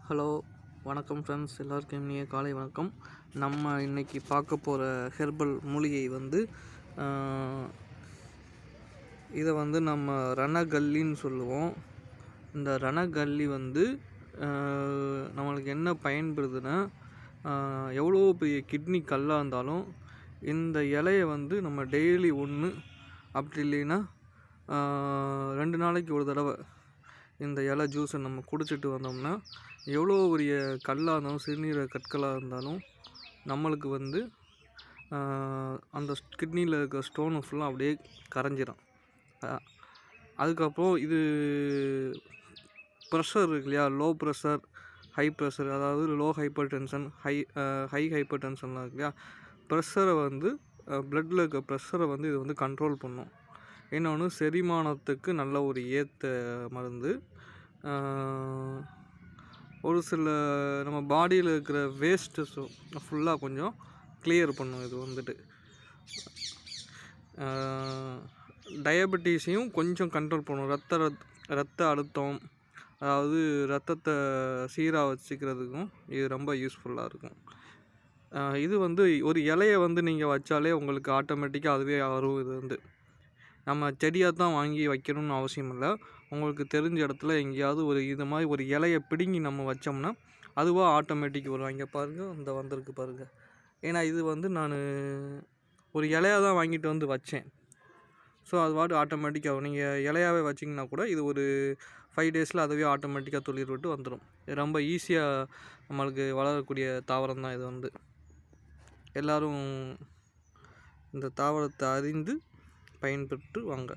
Hello, வணக்கம் friends. எல்லாருக்கும் இனிய காலை வணக்கம். நம்ம இன்றைக்கி பார்க்க போகிற ஹெர்பல் மூலிகை வந்து இதை வந்து நம்ம ரணகல்லின்னு சொல்லுவோம். இந்த ரணகல்லி வந்து நம்மளுக்கு என்ன பயன்படுதுன்னா, எவ்வளோ பெரிய கிட்னி கல்லாக இருந்தாலும் இந்த இலையை வந்து நம்ம டெய்லி ஒன்று, அப்படி இல்லைன்னா 2 நாளைக்கு ஒரு தடவை இந்த இலை ஜூஸை நம்ம குடிச்சிட்டு வந்தோம்னா, எவ்வளோ பெரிய கல்லாக இருந்தாலும், சிறுநீரக கற்களாக இருந்தாலும் நம்மளுக்கு வந்து அந்த கிட்னியில் இருக்கிற ஸ்டோனு ஃபுல்லாக அப்படியே கரைஞ்சிடும். அதுக்கப்புறம் இது ப்ரெஷர் இருக்கு இல்லையா, லோ ப்ரெஷர், ஹை ப்ரெஷர், அதாவது லோ ஹைப்பர் டென்ஷன், ஹை ஹைப்பர் டென்ஷன்லாம் இருக்கு இல்லையா, ப்ரெஷரை வந்து ப்ளட்டில் இருக்க ப்ரெஷரை வந்து இது வந்து கண்ட்ரோல் பண்ணும். இன்னொன்று, செரிமானத்துக்கு நல்ல ஒரு ஏற்ற மருந்து. ஒரு சில நம்ம பாடியில் இருக்கிற வேஸ்ட்டு ஃபுல்லாக கொஞ்சம் கிளியர் பண்ணும். இது வந்துட்டு டயபெட்டிஸையும் கொஞ்சம் கண்ட்ரோல் பண்ணும். ரத்த அழுத்தம், அதாவது ரத்தத்தை சீராக வச்சுக்கிறதுக்கும் இது ரொம்ப யூஸ்ஃபுல்லாக இருக்கும். இது வந்து ஒரு இலையை வந்து நீங்கள் வச்சாலே உங்களுக்கு ஆட்டோமேட்டிக்காக அதுவே வரும். இது வந்து நம்ம செடியாக தான் வாங்கி வைக்கணும்னு அவசியம் இல்லை. உங்களுக்கு தெரிஞ்ச இடத்துல எங்கேயாவது ஒரு இது மாதிரி ஒரு இலையை பிடுங்கி நம்ம வச்சோம்னா அதுவாக ஆட்டோமேட்டிக் வரும். இங்கே பாருங்கள், இந்த வந்திருக்கு பாருங்கள். ஏன்னா இது வந்து நான் ஒரு இலையாக தான் வாங்கிட்டு வந்து வச்சேன். ஸோ அது பாட்டு ஆட்டோமேட்டிக்காக நீங்கள் இலையாகவே வச்சிங்கன்னா கூட இது ஒரு 5 டேஸில் அதுவே ஆட்டோமேட்டிக்காக துளிர் விட்டு வந்துடும். இது ரொம்ப ஈஸியாக நம்மளுக்கு வளரக்கூடிய தாவரம் தான் இது வந்து. எல்லோரும் இந்த தாவரத்தை அறிந்து பயன்பெற்று வாங்க.